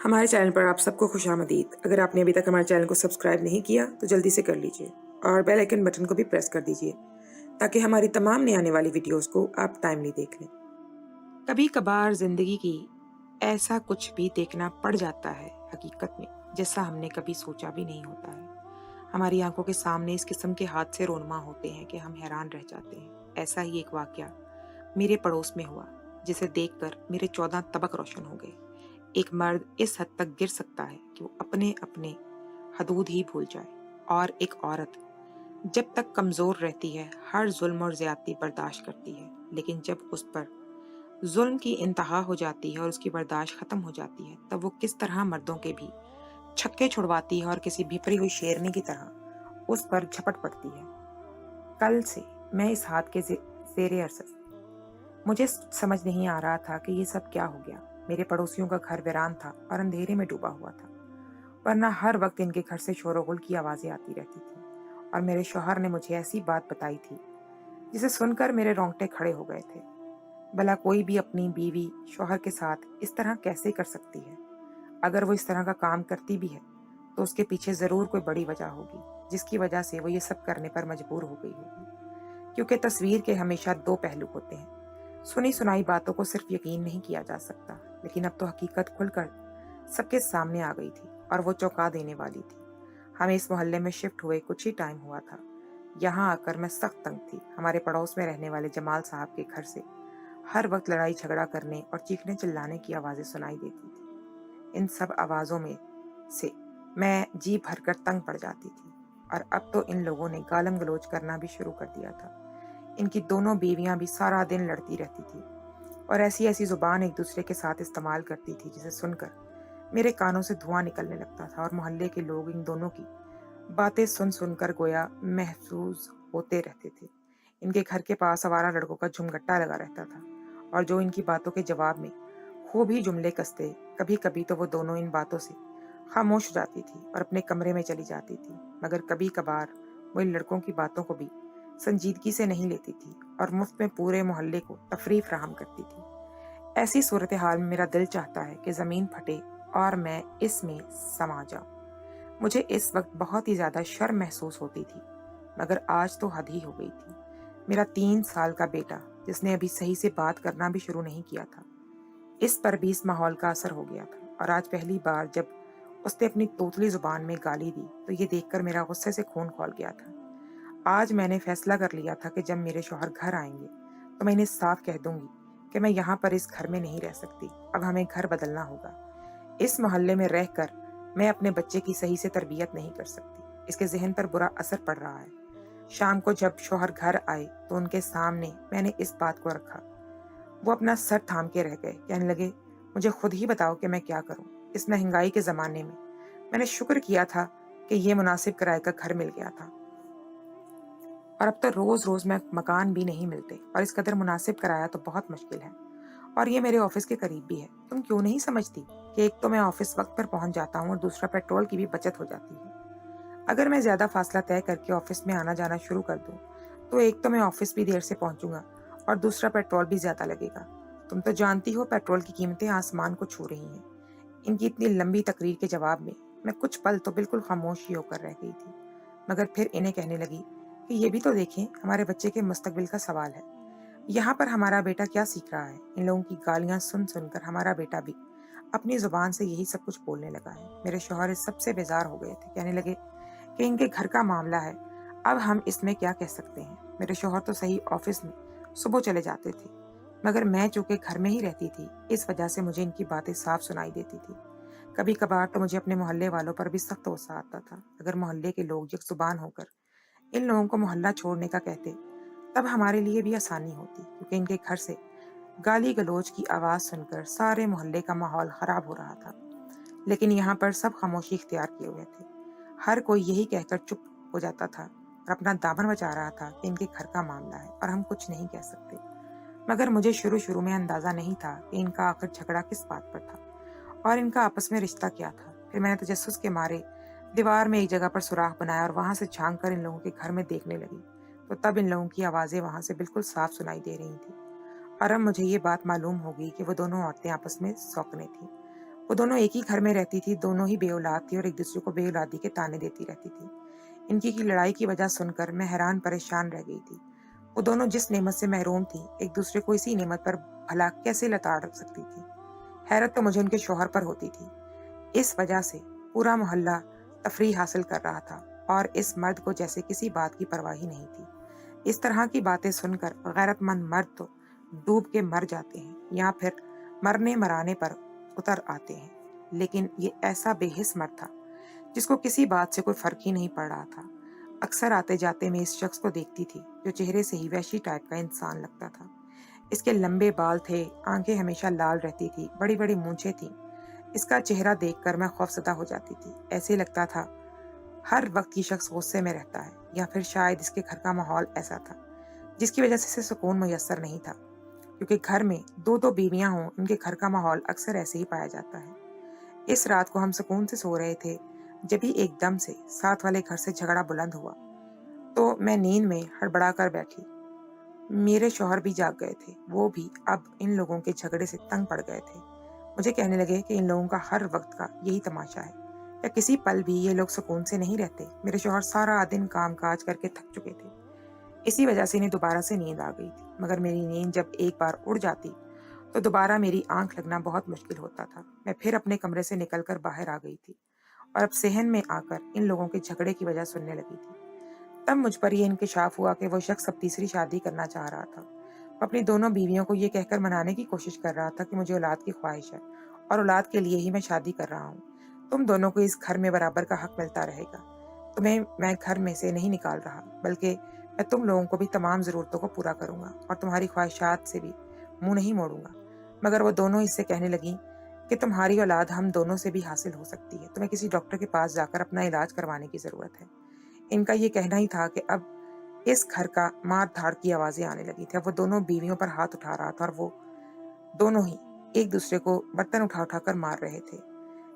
हमारे चैनल पर आप सबको खुशामदीद। अगर आपने अभी तक हमारे चैनल को सब्सक्राइब नहीं किया तो जल्दी से कर लीजिए और बेल आइकन बटन को भी प्रेस कर दीजिए ताकि हमारी तमाम नई आने वाली वीडियोस को आप टाइमली देख लें। कभी कभार जिंदगी की ऐसा कुछ भी देखना पड़ जाता है हकीकत में, जैसा हमने कभी सोचा भी नहीं होता है। हमारी आंखों के सामने इस किस्म के हादसे रोनमा होते हैं कि हम हैरान रह जाते हैं। ऐसा ही एक वाकया मेरे पड़ोस में हुआ, जिसे देखकर मेरे 14 तबक रोशन हो गए। एक मर्द इस हद तक गिर सकता है कि वो अपने अपने हदूद ही भूल जाए, और एक औरत जब तक कमजोर रहती है हर जुल्म और ज्यादती बर्दाश्त करती है, लेकिन जब उस पर जुल्म की इंतहा हो जाती है और उसकी बर्दाश्त खत्म हो जाती है, तब वो किस तरह मर्दों के भी छक्के छुड़वाती है और किसी भिपरी हुई शेरनी की तरह उस पर झपट पड़ती है। कल से मैं इस हाथ के जेरे अरसद। मुझे समझ नहीं आ रहा था कि ये सब क्या हो गया। मेरे पड़ोसियों का घर वीरान था और अंधेरे में डूबा हुआ था, वरना हर वक्त इनके घर से शोरगुल की आवाजें आती रहती थी। और मेरे शौहर ने मुझे ऐसी बात बताई थी जिसे सुनकर मेरे रोंगटे खड़े हो गए थे। भला कोई भी अपनी बीवी शौहर के साथ इस तरह कैसे कर सकती है? अगर वो इस तरह का काम करती भी है तो उसके पीछे जरूर कोई बड़ी वजह होगी, जिसकी वजह से वो ये सब करने पर मजबूर हो गई होगी। क्योंकि तस्वीर के हमेशा दो पहलू होते हैं। सुनी सुनाई बातों को सिर्फ यकीन नहीं किया जा सकता, लेकिन अब तो हकीकत खुलकर सबके सामने आ गई थी और वो चौंका देने वाली थी। हमें इस मोहल्ले में शिफ्ट हुए कुछ ही टाइम हुआ था। यहाँ आकर मैं सख्त तंग थी। हमारे पड़ोस में रहने वाले जमाल साहब के घर से हर वक्त लड़ाई झगड़ा करने और चीखने चिल्लाने की आवाजें सुनाई देती थी। इन सब आवाजों में से मैं जी भरकर तंग पड़ जाती थी। और अब तो इन लोगों ने गालम गलोच करना भी शुरू कर दिया था। इनकी दोनों बीवियां भी सारा दिन लड़ती रहती थी और ऐसी ऐसी जुबान एक दूसरे के साथ इस्तेमाल करती थी जिसे सुनकर मेरे कानों से धुआं निकलने लगता था। और मोहल्ले के लोग इन दोनों की बातें सुन सुनकर गोया महसूस होते रहते थे। इनके घर के पास आवारा लड़कों का झुमगट्टा लगा रहता था और जो इनकी बातों के जवाब में खूब ही जुमले कसते। कभी कभी तो वो दोनों इन बातों से खामोश हो जाती थी और अपने कमरे में चली जाती थी, मगर कभी कभार वो इन लड़कों की बातों को भी संजीदगी से नहीं लेती थी और मुफ्त में पूरे मोहल्ले को तफरीह फराहम करती थी। ऐसी सूरत हाल में मेरा दिल चाहता है कि जमीन फटे और मैं इसमें समा जाऊं। मुझे इस वक्त बहुत ही ज्यादा शर्म महसूस होती थी, मगर आज तो हद ही हो गई थी। मेरा 3 साल का बेटा, जिसने अभी सही से बात करना भी शुरू नहीं किया था, इस पर भी इस माहौल का असर हो गया था। और आज पहली बार जब उसने अपनी तोतली जुबान में गाली दी तो ये देखकर मेरा गुस्से से खून खौल गया था। आज मैंने फैसला कर लिया था कि जब मेरे शौहर घर आएंगे तो मैं इन्हें साफ कह दूंगी कि मैं यहाँ पर इस घर में नहीं रह सकती। अब हमें घर बदलना होगा। इस मोहल्ले में रहकर मैं अपने बच्चे की सही से तरबियत नहीं कर सकती। इसके जहन पर बुरा असर पड़ रहा है। शाम को जब शौहर घर आए तो उनके सामने मैंने इस बात को रखा। वो अपना सर थाम के रह गए, कहने लगे, मुझे खुद ही बताओ कि मैं क्या करूं। इस महंगाई के जमाने में मैंने शुक्र किया था कि ये मुनासिब किराए का घर मिल गया था, और अब तो रोज रोज में मकान भी नहीं मिलते, और इस कदर मुनासिब किराया तो बहुत मुश्किल है। और ये मेरे ऑफिस के करीब भी है। तुम क्यों नहीं समझती कि एक तो मैं ऑफिस वक्त पर पहुंच जाता हूँ और दूसरा पेट्रोल की भी बचत हो जाती है। अगर मैं ज्यादा फासला तय करके ऑफिस में आना जाना शुरू कर दूं तो एक तो मैं ऑफिस भी देर से पहुंचूंगा और दूसरा पेट्रोल भी ज्यादा लगेगा। तुम तो जानती हो पेट्रोल की कीमतें आसमान को छू रही हैं। इनकी इतनी लंबी तकरीर के जवाब में मैं कुछ पल तो बिल्कुल खामोश ही होकर रह गई थी, मगर फिर इन्हें कहने लगी कि ये भी तो देखें, हमारे बच्चे के मुस्तकबिल का सवाल है। यहाँ पर हमारा बेटा क्या सीख रहा है? इन लोगों की गालियां सुन सुनकर हमारा बेटा भी अपनी जुबान से यही सब कुछ बोलने लगा है। मेरे शौहर इस सबसे बेजार हो गए थे, कहने लगे कि इनके घर का मामला है, अब हम इसमें क्या कह सकते हैं। मेरे शौहर तो सही ऑफिस में सुबह चले जाते थे, मगर मैं चूंकि घर में ही रहती थी, इस वजह से मुझे इनकी बातें साफ सुनाई देती थी। कभी कभार तो मुझे अपने मोहल्ले वालों पर भी सख्त गुस्सा आता था। अगर मोहल्ले के लोग यकजुबान होकर इन लोगों को मोहल्ला छोड़ने का कहते, तब हमारे लिए भी आसानी होती, क्योंकि इनके घर से गाली गलौज की आवाज सुनकर सारे मोहल्ले का माहौल खराब हो रहा था। लेकिन यहाँ पर सब खामोशी इख्तियार किए हुए थे। हर कोई यही कहकर चुप हो जाता था और अपना दामन बचा रहा था कि इनके घर का मामला है और हम कुछ नहीं कह सकते। मगर मुझे शुरू शुरू में अंदाजा नहीं था कि इनका आखिर झगड़ा किस बात पर था और इनका आपस में रिश्ता क्या था। फिर मैंने तजस्सुस के मारे दीवार में एक जगह पर सुराख बनाया और वहां से झांक कर इन लोगों के घर में देखने लगी, तो तब इन लोगों की आवाजें वहां से बिल्कुल साफ सुनाई दे रही थी। और अब मुझे ये बात मालूम हो गई कि वो दोनों औरतें आपस में सौकने थी। वो दोनों एक ही घर में रहती थी, दोनों ही बेऔलाद थी और एक दूसरे को बेऔलादी के ताने देती रहती थी। इनकी की लड़ाई की वजह सुनकर मैं हैरान परेशान रह गई थी। वो दोनों जिस नेमत से महरूम थी, एक दूसरे को इसी नेमत पर भला कैसे लताड़ सकती थी। हैरत तो मुझे उनके शौहर पर होती थी। इस वजह से पूरा मोहल्ला तफरीह हासिल कर रहा था और इस मर्द को जैसे किसी बात की परवाह ही नहीं थी। इस तरह की बातें सुनकर गैरतमंद मर्द तो डूब के मर जाते हैं या फिर मरने मराने पर उतर आते हैं, लेकिन ये ऐसा बेहिस मर्द था जिसको किसी बात से कोई फर्क ही नहीं पड़ रहा था। अक्सर आते जाते मैं इस शख्स को देखती थी जो चेहरे से ही वैशी टाइप का इंसान लगता था। इसके लंबे बाल थे, आंखें हमेशा लाल रहती थी, बड़ी बड़ी मूंछें थी। इसका चेहरा देखकर मैं खौफजदा हो जाती थी। ऐसे लगता था हर वक्त ये शख्स गुस्से में रहता है, या फिर शायद इसके घर का माहौल ऐसा था जिसकी वजह से इसे सुकून मुयस्सर नहीं था। क्योंकि घर में दो दो बीवियां हों, इनके घर का माहौल अक्सर ऐसे ही पाया जाता है। इस रात को हम सुकून से सो रहे थे, जब ही एकदम से साथ वाले घर से झगड़ा बुलंद हुआ। तो मैं नींद में हड़बड़ा कर बैठी। मेरे शौहर भी जाग गए थे। वो भी अब इन लोगों के झगड़े से तंग पड़ गए थे। मुझे कहने लगे कि इन लोगों का हर वक्त का यही तमाशा है, या किसी पल भी ये लोग सुकून से नहीं रहते। मेरे शौहर सारा दिन काम काज करके थक चुके थे, इसी वजह से इन्हें दोबारा से नींद आ गई थी। मगर मेरी नींद जब एक बार उड़ जाती तो दोबारा मेरी आंख लगना बहुत मुश्किल होता था। मैं फिर अपने कमरे से निकलकर बाहर आ गई थी और अब सहन में आकर इन लोगों के झगड़े की वजह सुनने लगी थी। तब मुझ पर यह इंकिशाफ हुआ कि वो शख्स अब तीसरी शादी करना चाह रहा था। वो अपनी दोनों बीवियों को ये कहकर मनाने की कोशिश कर रहा था कि मुझे औलाद की ख्वाहिश है और औलाद के लिए ही मैं शादी कर रहा हूँ। तुम दोनों को इस घर में बराबर का हक मिलता रहेगा। तुम्हें मैं घर में से नहीं निकाल रहा, बल्कि मैं तुम लोगों को भी तमाम ज़रूरतों को पूरा करूंगा और तुम्हारी ख्वाहिशात से भी मुंह नहीं मोड़ूंगा। मगर वो दोनों इससे कहने लगी कि तुम्हारी औलाद हम दोनों से भी हासिल हो सकती है, तुम्हें किसी डॉक्टर के पास जाकर अपना इलाज करवाने की ज़रूरत है। इनका ये कहना ही था कि अब इस घर का मार धाड़ की आवाज़ें आने लगी थी। अब वो दोनों बीवियों पर हाथ उठा रहा था और वो दोनों ही एक दूसरे को बर्तन उठा उठाकर मार रहे थे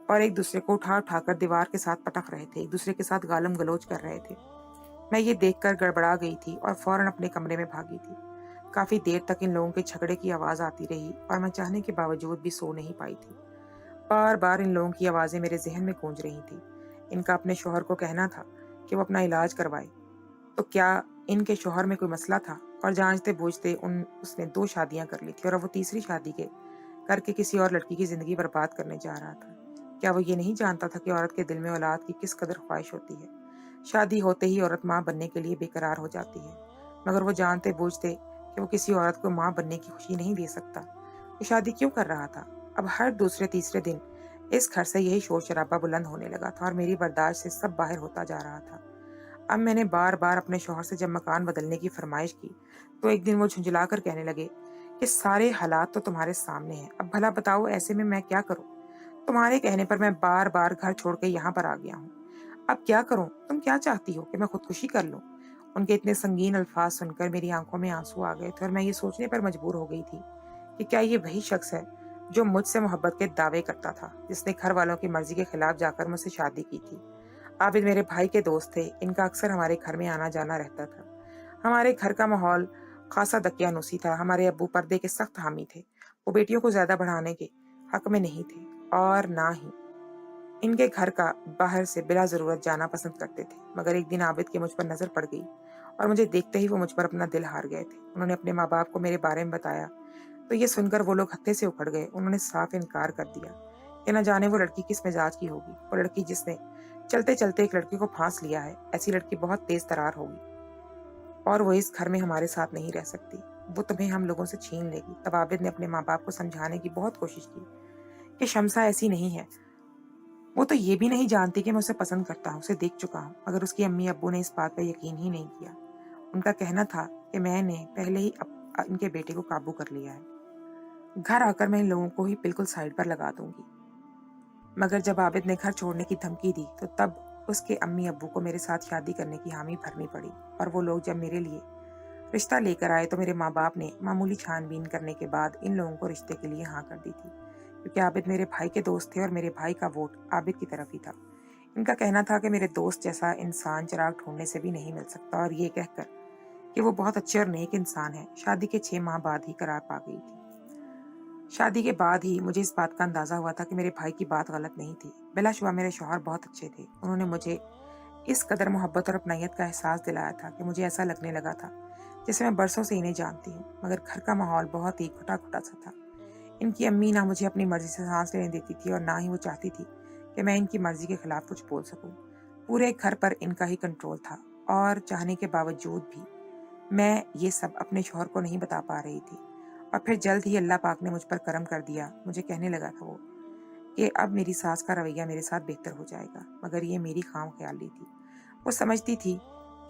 और एक दूसरे को उठा उठाकर दीवार के साथ पटक रहे थे, एक दूसरे के साथ गालम गलोच कर रहे थे। मैं ये देखकर गड़बड़ा गई थी और फौरन अपने कमरे में भागी थी। काफी देर तक इन लोगों के झगड़े की आवाज आती रही और मैं चाहने के बावजूद भी सो नहीं पाई थी। बार बार इन लोगों की आवाजें मेरे जहन में गूंज रही थी। इनका अपने शोहर को कहना था कि वो अपना इलाज करवाए, तो क्या इनके शोहर में कोई मसला था? और जानते बूझते उसने 2 शादियां कर ली थी और अब वो तीसरी शादी के करके किसी और लड़की की जिंदगी बर्बाद करने जा रहा था। क्या वो ये नहीं जानता था कि औरत के दिल में औलाद की किस कदर ख्वाहिश होती है? शादी होते ही औरत माँ बनने के लिए बेकरार हो जाती है, मगर वो जानते बूझते कि वो किसी औरत को माँ बनने की खुशी नहीं दे सकता। वो शादी क्यों कर रहा था? अब हर दूसरे तीसरे दिन इस घर से यही शोर शराबा बुलंद होने लगा था और मेरी बर्दाश्त से सब बाहर होता जा रहा था। अब मैंने बार बार अपने शौहर से जब मकान बदलने की फरमाइश की, तो एक दिन वो झुंझला कर कहने लगे कि सारे हालात तो तुम्हारे सामने हैं, अब भला बताओ ऐसे में मैं क्या करूं? तुम्हारे कहने पर मैं बार बार घर छोड़ के यहाँ पर आ गया हूँ। अब क्या करूं? तुम क्या चाहती हो कि मैं खुदकुशी कर लूं? उनके इतने संगीन अल्फाज सुनकर मेरी आंखों में आंसू आ गए थे और मैं ये सोचने पर मजबूर हो गई थी कि क्या ये वही शख्स है जो मुझसे मोहब्बत के दावे करता था, जिसने घर वालों की मर्जी के खिलाफ जाकर मुझसे शादी की थी। आबिद मेरे भाई के दोस्त थे, इनका अक्सर हमारे घर में आना जाना रहता था। हमारे घर का माहौल खासा दकियानूसी था। हमारे अब्बू पर्दे के सख्त हामी थे। वो बेटियों को ज्यादा बढ़ाने के हक में नहीं थे और ना ही इनके घर का बाहर से बिला जरूरत जाना पसंद करते थे। मगर एक दिन आबिद की मुझ पर नजर पड़ गई और मुझे देखते ही वो मुझ पर अपना दिल हार गए थे। उन्होंने अपने माँ बाप को मेरे बारे में बताया, तो ये सुनकर वो लोग हत्थे से उखड़ गए। उन्होंने साफ इनकार कर दिया कि न जाने वो लड़की किस मिजाज की होगी, वो लड़की जिसने चलते चलते एक लड़के को फांस लिया है। ऐसी लड़की बहुत तेज तरार होगी और वो इस घर में हमारे साथ नहीं रह सकती। वो तुम्हें हम लोगों से छीन लेगी। तब आबिद ने अपने माँ बाप को समझाने की बहुत कोशिश की कि शमसा ऐसी नहीं है, वो तो ये भी नहीं जानती कि मैं उसे पसंद करता हूँ, उसे देख चुका हूँ। मगर उसकी अम्मी अब्बू ने इस बात पर यकीन ही नहीं किया। उनका कहना था कि मैंने पहले ही इनके बेटे को काबू कर लिया है, घर आकर मैं इन लोगों को ही बिल्कुल साइड पर लगा दूंगी। मगर जब आबिद ने घर छोड़ने की धमकी दी, तो तब उसके अम्मी अब्बू को मेरे साथ शादी करने की हामी भरनी पड़ी। और वो लोग जब मेरे लिए रिश्ता लेकर आए, तो मेरे माँ बाप ने मामूली छानबीन करने के बाद इन लोगों को रिश्ते के लिए हाँ कर दी थी, क्योंकि आबिद मेरे भाई के दोस्त थे और मेरे भाई का वोट आबिद की तरफ ही था। इनका कहना था कि मेरे दोस्त जैसा इंसान चिराग ढूंढने से भी नहीं मिल सकता, और ये कहकर कि वो बहुत अच्छे और नेक इंसान है, शादी के 6 माह बाद ही करार पा गई थी। शादी के बाद ही मुझे इस बात का अंदाज़ा हुआ था कि मेरे भाई की बात गलत नहीं थी। बिलाशुबा मेरे शौहर बहुत अच्छे थे। उन्होंने मुझे इस कदर मोहब्बत और अपनायत का एहसास दिलाया था कि मुझे ऐसा लगने लगा था जैसे मैं बरसों से इन्हें जानती हूँ। मगर घर का माहौल बहुत ही घुटा-घुटा सा था। इनकी अम्मी ना मुझे अपनी मर्ज़ी से सांस लेने देती थी और ना ही वो चाहती थी कि मैं इनकी मर्ज़ी के खिलाफ कुछ बोल सकूँ। पूरे घर पर इनका ही कंट्रोल था और चाहने के बावजूद भी मैं ये सब अपने शौहर को नहीं बता पा रही थी। और फिर जल्द ही अल्लाह पाक ने मुझ पर करम कर दिया। मुझे कहने लगा था वो कि अब मेरी सास का रवैया मेरे साथ बेहतर हो जाएगा। मगर ये मेरी खामख्याली थी। वो समझती थी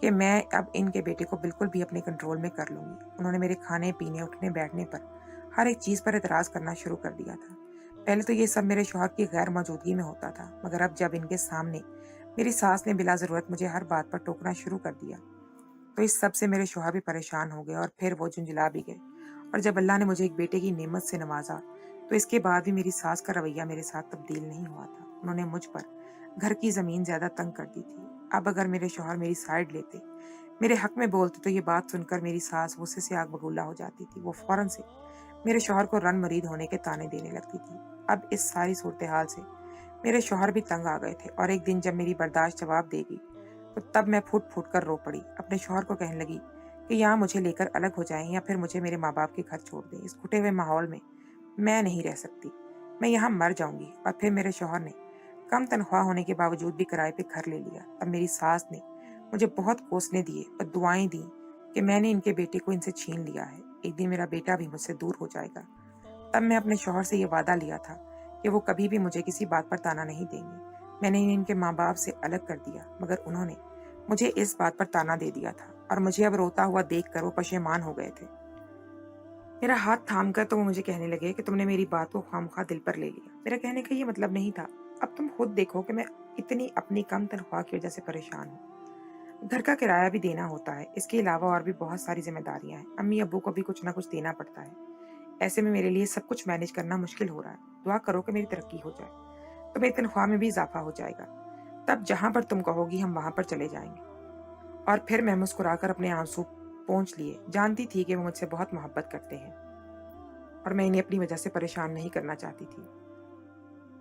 कि मैं अब इनके बेटे को बिल्कुल भी अपने कंट्रोल में कर लूँगी। उन्होंने मेरे खाने पीने उठने बैठने पर हर एक चीज़ पर एतराज़ करना शुरू कर दिया था। पहले तो ये सब मेरे शौहर की गैर मौजूदगी में होता था, मगर अब जब इनके सामने मेरी सास ने बिला ज़रूरत मुझे हर बात पर टोकना शुरू कर दिया, तो इस सब से मेरे शौहर भी परेशान हो गए और फिर वो झुंझला भी गए। और जब अल्लाह ने मुझे एक बेटे की नेमत से नवाजा, तो इसके बाद भी मेरी सास का रवैया मेरे साथ तब्दील नहीं हुआ था। उन्होंने मुझ पर घर की ज़मीन ज़्यादा तंग कर दी थी। अब अगर मेरे शौहर मेरी साइड लेते, मेरे हक में बोलते, तो ये बात सुनकर मेरी सास गुस्से से आग बबूला हो जाती थी। वो फौरन से मेरे शौहर को रन मरीद होने के ताने देने लगती थी। अब इस सारी सूरत हाल से मेरे शौहर भी तंग आ गए थे और एक दिन जब मेरी बर्दाश्त जवाब देगी, तो तब मैं फूट फूट कर रो पड़ी। अपने शौहर को कहने लगी कि यहाँ मुझे लेकर अलग हो जाएं या फिर मुझे मेरे माँ बाप के घर छोड़ दें। इस घुटे हुए माहौल में मैं नहीं रह सकती, मैं यहाँ मर जाऊंगी। और फिर मेरे शौहर ने कम तनख्वाह होने के बावजूद भी किराए पे घर ले लिया। तब मेरी सास ने मुझे बहुत कोसने दिए और दुआएं दी कि मैंने इनके बेटे को इनसे छीन लिया है, एक दिन मेरा बेटा भी मुझसे दूर हो जाएगा। तब मैं अपने शौहर से ये वादा लिया था कि वो कभी भी मुझे किसी बात पर ताना नहीं देंगे। मैंने इन्हें इनके माँ बाप से अलग कर दिया, मगर उन्होंने मुझे इस बात पर ताना दे दिया था और मुझे अब रोता हुआ देखकर वो पशेमान हो गए थे। मेरा हाथ थाम कर तो वो मुझे कहने लगे कि तुमने मेरी बात को खामखा दिल पर ले लिया। मेरा कहने का ये मतलब नहीं था। अब तुम खुद देखो कि मैं इतनी अपनी कम तनख्वाह की वजह से परेशान हूँ। घर का किराया भी देना होता है, इसके अलावा और भी बहुत सारी जिम्मेदारियां हैं। अम्मी अब्बू को भी कुछ ना कुछ देना पड़ता है। ऐसे में मेरे लिए सब कुछ मैनेज करना मुश्किल हो रहा है। दुआ करो कि मेरी तरक्की हो जाए, तो मेरी तनख्वाह में भी इजाफा हो जाएगा। तब जहां पर तुम कहोगी हम वहां पर चले जाएंगे। और फिर मैं मुस्कुराकर अपने आंसू पोंछ लिए। जानती थी कि वो मुझसे बहुत मोहब्बत करते हैं और मैं इन्हें अपनी वजह से परेशान नहीं करना चाहती थी।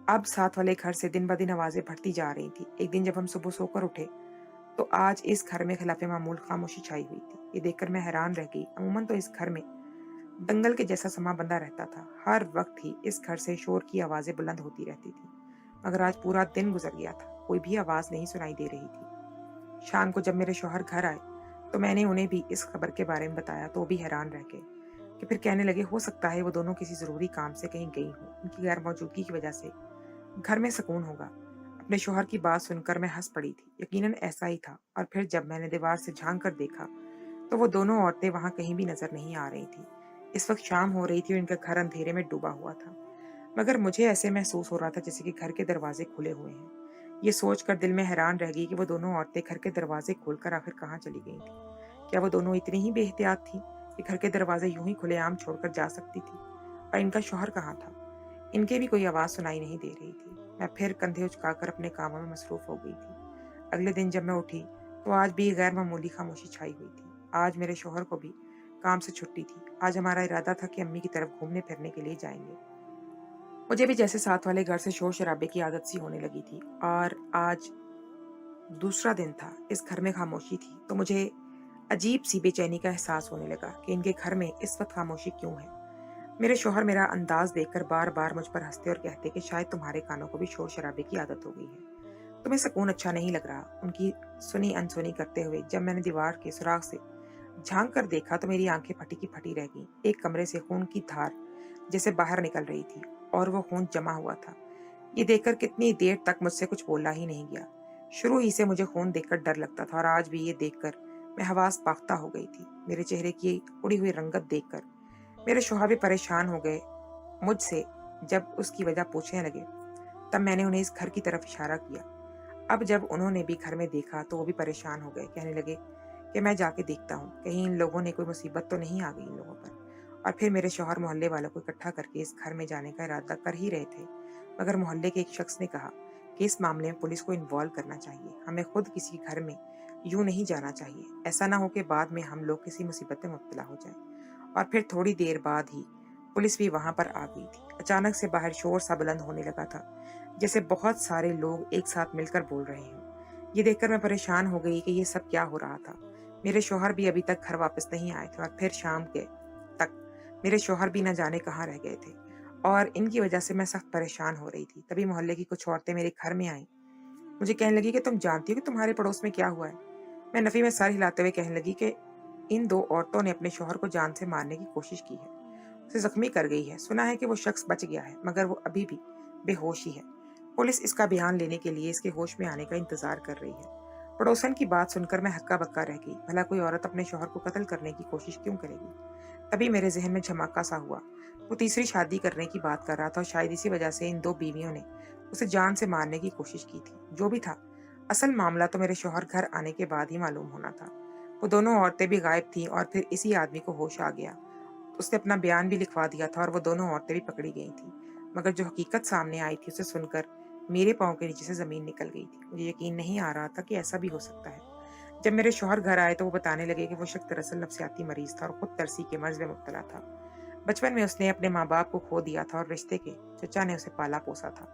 अब साथ वाले घर से दिन ब दिन आवाजें बढ़ती जा रही थी। एक दिन जब हम सुबह सोकर उठे, तो आज इस घर में खिलाफ मामूल खामोशी छाई हुई थी। ये देखकर मैं हैरान रह गई। अमूमन तो इस घर में दंगल के जैसा समा बंधा रहता था। हर वक्त ही इस घर से शोर की आवाजें बुलंद होती रहती थी, मगर आज पूरा दिन गुजर गया था, कोई भी आवाज नहीं सुनाई दे रही थी। शाम को जब मेरे शौहर घर आए, तो मैंने उन्हें भी इस खबर के बारे में बताया, तो वो भी हैरान रह गए। कि फिर कहने लगे, हो सकता है वो दोनों किसी जरूरी काम से कहीं गई हों, उनकी गैर मौजूदगी की वजह से घर में सुकून होगा। अपने शौहर की बात सुनकर मैं हंस पड़ी थी। यकीनन ऐसा ही था। और फिर जब मैंने दीवार से झांक कर देखा, तो वो दोनों औरतें वहां कहीं भी नजर नहीं आ रही थी। इस वक्त शाम हो रही थी और इनका घर अंधेरे में डूबा हुआ था, मगर मुझे ऐसे महसूस हो रहा था जैसे कि घर के दरवाजे खुले हुए हैं। ये सोचकर दिल में हैरान रह गई कि वो दोनों औरतें घर के दरवाजे खोलकर आखिर कहाँ चली गई थी। क्या वो दोनों इतनी ही बेहतियात थी कि घर के दरवाजे यूं ही खुलेआम छोड़कर जा सकती थी? और इनका शौहर कहाँ था? इनके भी कोई आवाज सुनाई नहीं दे रही थी। मैं फिर कंधे उचकाकर अपने कामों में मसरूफ हो गई थी। अगले दिन जब मैं उठी, तो आज भी गैर मामूली खामोशी छाई हुई थी। आज मेरे शौहर को भी काम से छुट्टी थी। आज हमारा इरादा था कि अम्मी की तरफ घूमने फिरने के लिए जाएंगे। मुझे भी जैसे साथ वाले घर से शोर शराबे की आदत सी होने लगी थी। और आज दूसरा दिन था, इस घर में खामोशी थी, तो मुझे अजीब सी बेचैनी का एहसास होने लगा कि इनके घर में इस वक्त खामोशी क्यों है। मेरे शौहर मेरा अंदाज देखकर बार बार मुझ पर हंसते और कहते कि शायद तुम्हारे कानों को भी शोर शराबे की आदत हो गई है, तुम्हें सुकून अच्छा नहीं लग रहा। उनकी सुनी अनसुनी करते हुए जब मैंने दीवार के सुराख से झांक कर देखा, तो मेरी आंखें फटी की फटी रह गईं। एक कमरे से खून की धार जैसे बाहर निकल रही थी और वो खून जमा हुआ था। ये देखकर कितनी देर तक मुझसे कुछ बोला ही नहीं गया। शुरू ही से मुझे खून देखकर डर लगता था और आज भी ये देखकर मैं हवास बाख्ता हो गई थी। मेरे चेहरे की उड़ी हुई रंगत देखकर मेरे शौहर भी परेशान हो गए मुझसे। जब उसकी वजह पूछने लगे, तब मैंने उन्हें इस घर की तरफ इशारा किया। अब जब उन्होंने भी घर में देखा, तो वो भी परेशान हो गए। कहने लगे कि मैं जाके देखता हूँ, कहीं इन लोगों ने कोई मुसीबत तो नहीं आ गई इन लोगों पर। और फिर मेरे शौहर मोहल्ले वालों को इकट्ठा करके इस घर में जाने का इरादा कर ही रहे थे, मगर मोहल्ले के एक शख्स ने कहा कि इस मामले में पुलिस को इन्वॉल्व करना चाहिए, हमें खुद किसी घर में यूं नहीं जाना चाहिए, ऐसा ना हो कि बाद में हम लोग किसी मुसीबत में मुब्तला हो जाए। और फिर थोड़ी देर बाद ही पुलिस भी वहां पर आ गई थी। अचानक से बाहर शोर सा बुलंद होने लगा था, जैसे बहुत सारे लोग एक साथ मिलकर बोल रहे हों। ये देखकर मैं परेशान हो गई कि ये सब क्या हो रहा था। मेरे शौहर भी अभी तक घर वापस नहीं आए थे और फिर शाम के तक मेरे शौहर भी न जाने कहाँ रह गए थे और इनकी वजह से मैं सख्त परेशान हो रही थी। तभी मोहल्ले की कुछ औरतें मेरे घर में आईं। मुझे कहने लगी कि तुम जानती हो कि तुम्हारे पड़ोस में क्या हुआ है। मैं नफी में सर हिलाते हुए कहने लगी कि इन दो औरतों ने अपने शौहर को जान से मारने की कोशिश की है, उसे जख्मी कर गई है। सुना है कि वो शख्स बच गया है, मगर वो अभी भी बेहोश ही है। पुलिस इसका बयान लेने के लिए इसके होश में आने का इंतजार कर रही है। पड़ोसन की बात सुनकर मैं हक्का बक्का रह गई। भला कोई औरत अपने शौहर को कत्ल करने की कोशिश क्यों करेगी। तभी मेरे जहन में झमाका सा हुआ। वो तीसरी शादी करने की बात कर रहा था और शायद इसी वजह से इन दो बीवियों ने उसे जान से मारने की कोशिश की थी। जो भी था, असल मामला तो मेरे शौहर घर आने के बाद ही मालूम होना था। वो दोनों औरतें भी गायब थीं और फिर इसी आदमी को होश आ गया। उसने अपना बयान भी लिखवा दिया था और वो दोनों औरतें भी पकड़ी गई थी। मगर जो हकीकत सामने आई थी उसे सुनकर मेरे पाँव के नीचे से जमीन निकल गई थी। मुझे यकीन नहीं आ रहा था कि ऐसा भी हो सकता है। जब मेरे शौहर घर आए तो वो बताने लगे कि वो शख्स दरअसल नफसियाती मरीज था और खुद तरसी के मर्ज में मुब्तला था। बचपन में उसने अपने माँ बाप को खो दिया था और रिश्ते के चचा ने उसे पाला पोसा था।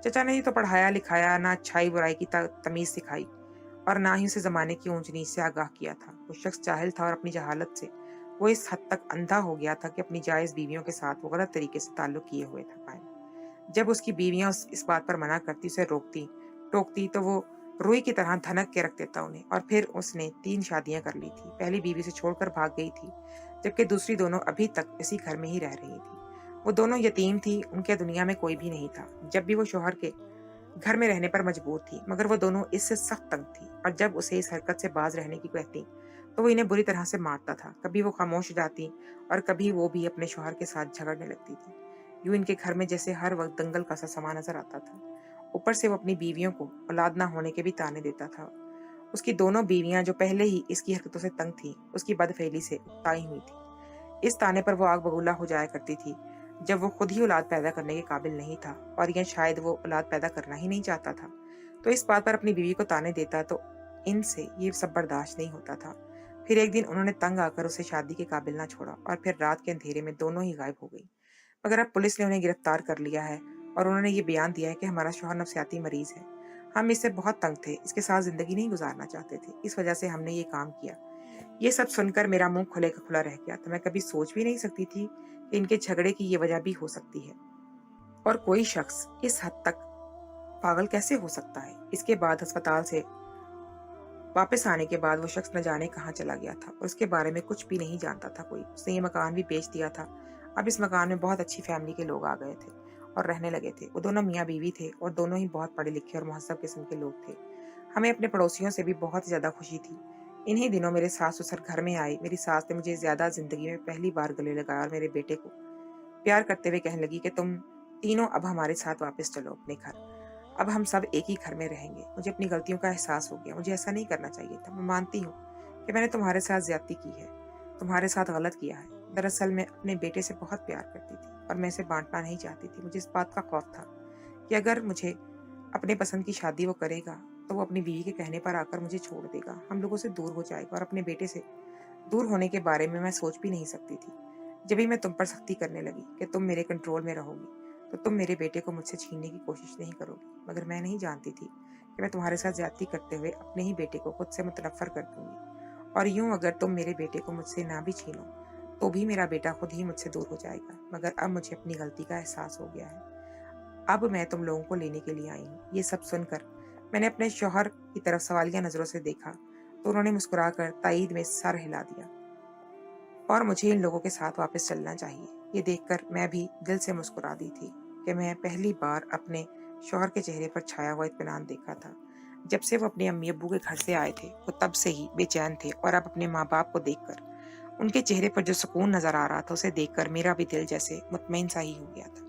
चचा ने ही तो पढ़ाया लिखाया, ना अच्छाई बुराई की तमीज सिखाई और ना ही उसे जमाने की ऊंच नीच से आगाह किया था। वो शख्स जाहिल था और अपनी जहालत से वो इस हद तक अंधा हो गया था कि अपनी जायज बीवियों के साथ वो गलत तरीके से ताल्लुक किए हुए था कायम। जब उसकी बीवियां इस बात पर मना करती, उसे रोकती टोकती तो वो रुई की तरह धनक के रख देता उन्हें। और फिर उसने 3 शादियां कर ली थी। पहली बीवी से छोड़कर भाग गई थी, जबकि दूसरी दोनों अभी तक इसी घर में ही रह रही थी। वो दोनों यतीम थी, उनके दुनिया में कोई भी नहीं था। जब भी वो शौहर के घर में रहने पर मजबूर थी, मगर वो दोनों इससे सख्त तंग थी और जब उसे इस हरकत से बाज रहने की कहती तो वो इन्हें बुरी तरह से मारता था। कभी वो खामोश हो जाती और कभी वो भी अपने शौहर के साथ झगड़ने लगती थी। यूं इनके घर में जैसे हर वक्त दंगल का सा समा नजर आता था। ऊपर से वो अपनी बीवियों को औलाद ना होने के भी ताने देता था। उसकी दोनों बीवियां जो पहले ही इसकी हरकतों से तंग थी, उसकी बदफेली से उकताई हुई थी। इस ताने पर वो आग बबूला हो जाया करती थी जब वो खुद ही औलाद पैदा करने के काबिल नहीं था और या शायद वो औलाद पैदा करना ही नहीं चाहता था, तो इस बात पर अपनी बीवी को ताने देता तो इनसे ये सब बर्दाश्त नहीं होता था। फिर एक दिन उन्होंने तंग आकर उसे शादी के काबिल ना छोड़ा और फिर रात के अंधेरे में दोनों ही गायब हो गई। मगर अब पुलिस ने उन्हें गिरफ्तार कर लिया है और उन्होंने ये बयान दिया है कि हमारा शौहर नफसियाती मरीज है। हम इससे बहुत तंग थे, इसके साथ जिंदगी नहीं गुजारना चाहते थे, इस वजह से हमने ये काम किया। ये सब सुनकर मेरा मुंह खुले का खुला रह गया। तो मैं कभी सोच भी नहीं सकती थी कि इनके झगड़े की ये वजह भी हो सकती है और कोई शख्स इस हद तक पागल कैसे हो सकता है। इसके बाद अस्पताल से वापस आने के बाद वो शख्स न जाने कहाँ चला गया था और उसके बारे में कुछ भी नहीं जानता था कोई। उसने ये मकान भी बेच दिया था। अब इस मकान में बहुत अच्छी फैमिली के लोग आ गए थे और रहने लगे थे। वो दोनों मियाँ बीवी थे और दोनों ही बहुत पढ़े लिखे और मुहज़्ज़ब किस्म के लोग थे। हमें अपने पड़ोसियों से भी बहुत ज़्यादा खुशी थी। इन्हीं दिनों मेरे सास ससुर घर में आए। मेरी सास ने मुझे ज़्यादा ज़िंदगी में पहली बार गले लगाया और मेरे बेटे को प्यार करते हुए कहने लगी कि तुम तीनों अब हमारे साथ वापस चलो अपने घर। अब हम सब एक ही घर में रहेंगे। मुझे अपनी गलतियों का एहसास हो गया। मुझे ऐसा नहीं करना चाहिए था। मैं मानती हूँ कि मैंने तुम्हारे साथ ज्यादती की है, तुम्हारे साथ गलत किया है। दरअसल मैं अपने बेटे से बहुत प्यार करती थी और मैं इसे बांटना नहीं चाहती थी। मुझे इस बात का खौफ था कि अगर मुझे अपने पसंद की शादी वो करेगा तो वो अपनी बीवी के कहने पर आकर मुझे छोड़ देगा, हम लोगों से दूर हो जाएगा। और अपने बेटे से दूर होने के बारे में मैं सोच भी नहीं सकती थी। जब भी मैं तुम पर सख्ती करने लगी कि तुम मेरे कंट्रोल में रहोगी तो तुम मेरे बेटे को मुझसे छीनने की कोशिश नहीं करोगी। मगर मैं नहीं जानती थी कि मैं तुम्हारे साथ ज्यादती करते हुए अपने ही बेटे को खुद से मुतनफ़र कर दूंगी और यूं अगर तुम मेरे बेटे को मुझसे ना भी छीनो तो भी मेरा बेटा खुद ही मुझसे दूर हो जाएगा। मगर अब मुझे अपनी गलती का एहसास हो गया है। अब मैं तुम लोगों को लेने के लिए आई हूँ। ये सब सुनकर मैंने अपने शौहर की तरफ सवालिया नजरों से देखा तो उन्होंने मुस्कुराकर तायीद में सर हिला दिया और मुझे इन लोगों के साथ वापस चलना चाहिए। ये देखकर मैं भी दिल से मुस्कुरा दी थी कि मैं पहली बार अपने शौहर के चेहरे पर छाया हुआ इत्मीनान देखा था। जब से वो अपने अम्मी अब्बू के घर से आए थे वो तब से ही बेचैन थे और अब अपने माँ बाप को देखकर उनके चेहरे पर जो सुकून नजर आ रहा था उसे देखकर मेरा भी दिल जैसे मुतमईन सा ही हो गया था।